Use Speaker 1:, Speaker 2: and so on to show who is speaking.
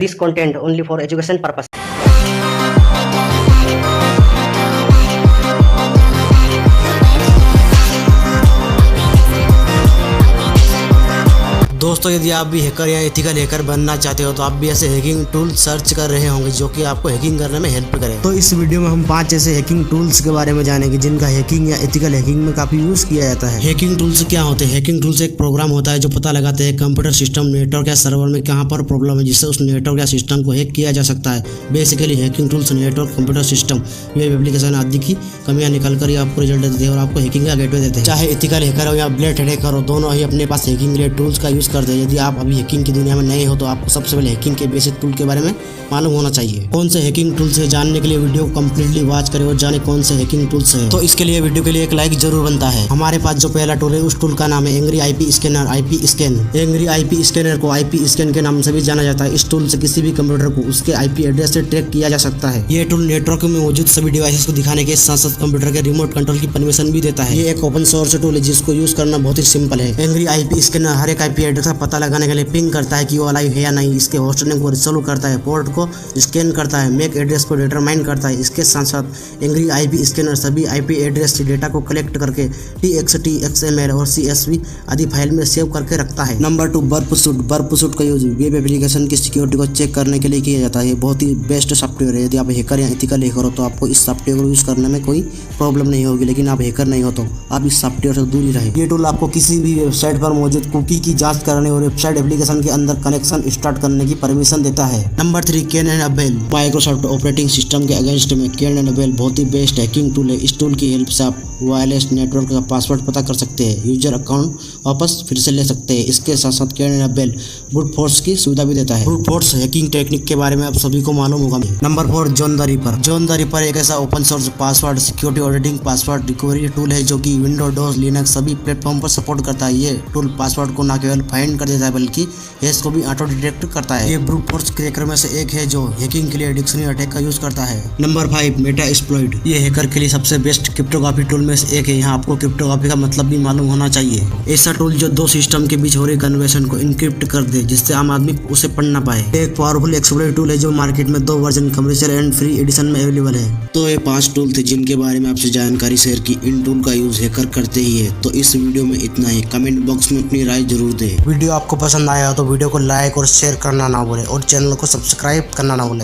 Speaker 1: This content only for education purpose.
Speaker 2: दोस्तों, यदि आप भी हैकर या एथिकल हैकर बनना चाहते हो तो आप भी ऐसे हैकिंग टूल सर्च कर रहे होंगे जो कि आपको हैकिंग करने में हेल्प करें। तो इस वीडियो में हम 5 ऐसे हैकिंग टूल्स के बारे में जानेंगे जिनका हैकिंग या एथिकल हैकिंग में काफी यूज किया जाता है। हैकिंग टूल्स क्या होते हैं? हैकिंग टूल्स एक प्रोग्राम होता है जो पता लगाते हैं कंप्यूटर सिस्टम, नेटवर्क या सर्वर में कहाँ पर प्रॉब्लम है जिससे उस नेटवर्क या सिस्टम को हैक किया जा सकता है। Basically hacking tools network, computer system, web application आदि की कमियां निकाल कर आपको रिजल्ट देते हैं और आपको हैकिंग का गेटवे देते हैं। चाहे एथिकल हैकर हो या ब्लेड हैकर हो, दोनों ही अपने पास हैकिंग के लिए टूल्स का यूज करते हैं। यदि आप अभी हैकिंग की दुनिया में नए हो तो आपको सबसे पहले हैकिंग के बेसिक टूल के बारे में मालूम होना चाहिए। कौन से हैकिंग टूल्स है जानने के लिए वीडियो को कंप्लीटली वॉच करें और जाने कौन से हैकिंग टूल्स है। तो इसके लिए वीडियो के लिए एक लाइक जरूर बनता है। हमारे पास जो पहला टूल है उस टूल का नाम है angry IP scanner, IP scan. Angry IP scanner को आईपी स्कैन के नाम से भी जाना जाता है। इस टूल से किसी भी कंप्यूटर को उसके आईपी एड्रेस से ट्रैक किया जा सकता है। ये टूल नेटवर्क में मौजूद सभी डिवाइसेस को दिखाने के साथ साथ कंप्यूटर के रिमोट कंट्रोल की परमिशन भी देता है। ये एक ओपन सोर्स टूल है जिसको यूज करना बहुत ही सिंपल है। एंग्री आईपी स्कैनर हर एक आईपी एड्रेस का पता लगाने के लिए पिंग करता है कि वो लाइव है या नहीं, इसके होस्ट नेम को रिजोल्व करता है, पोर्ट को स्कैन करता है, मैक एड्रेस को डिटरमाइन करता है। इसके साथ साथ एंग्री आईपी स्कैनर सभी आईपी एड्रेस से डेटा को कलेक्ट करके TXT, XML और CSV आदि फाइल में सेव करके रखता है। Number 2, burp suit. Burp suit का यूज वेब एप्लीकेशन की सिक्योरिटी को चेक करने के लिए किया जाता है। ये बहुत ही बेस्ट सॉफ्टवेयर है। यदि आप हैकर या एथिकल हैकर हो तो आपको इस सॉफ्टवेयर को यूज करने में कोई प्रॉब्लम नहीं होगी, लेकिन आप हैकर नहीं हो तो आप इस सॉफ्टवेयर से दूर ही रहें। ये टूल आपको किसी भी वेबसाइट पर मौजूद कुकी की जांच करने और वेबसाइट एप्लीकेशन के अंदर कनेक्शन स्टार्ट करने की परमिशन देता है। Number 3, can and अबेल। Microsoft operating system के अगेंस्ट में कैन एंड अबेल बहुत ही बेस्ट हैकिंग टूल है। इस टूल की हेल्प से आप वायरलेस नेटवर्क का पासवर्ड पता कर सकते हैं, यूजर अकाउंट वापस फिर से ले सकते हैं। इसके साथ साथ कैन एंड अबेल ब्रूट फोर्स की सुविधा भी देता है। ब्रूट फोर्स हैकिंग टेक्निक के बारे में आप सभी को मालूम होगा। Number 4, John the ripper. John the ripper एक ऐसा open source password security auditing password recovery tool है जो कि विंडोज, डोस, लिनक्स सभी प्लेटफॉर्म पर सपोर्ट करता है। ये टूल पासवर्ड को न केवल फाइंड कर देता है बल्कि हैश को भी ऑटो डिटेक्ट करता है। ये ब्रूट फोर्स क्रैकर में से एक है जो हैकिंग के लिए डिक्शनरी अटैक का यूज करता है। Number 5, Meta exploit. ये हैकर के लिए सबसे बेस्ट क्रिप्टोग्राफी टूल में से एक है। यहाँ आपको क्रिप्टोग्राफी का मतलब भी मालूम होना चाहिए। ऐसा टूल जो दो सिस्टम के बीच हो रही कन्वर्सेशन को इनक्रिप्ट कर दे जिससे आम आदमी उसे पढ़ ना पाए। एक पावरफुल एक्सप्लॉइट टूल है जो मार्केट में 2 version commercial and free edition में अवेलेबल है। तो ये 5 टूल थे जिनके बारे में आपसे जानकारी शेयर की। इन टूल का यूज हैकर करते ही है। तो इस वीडियो में इतना ही। कमेंट बॉक्स में अपनी राय जरूर दें। वीडियो आपको पसंद आया तो वीडियो को लाइक और शेयर करना ना भूलें और चैनल को सब्सक्राइब करना ना भूलें।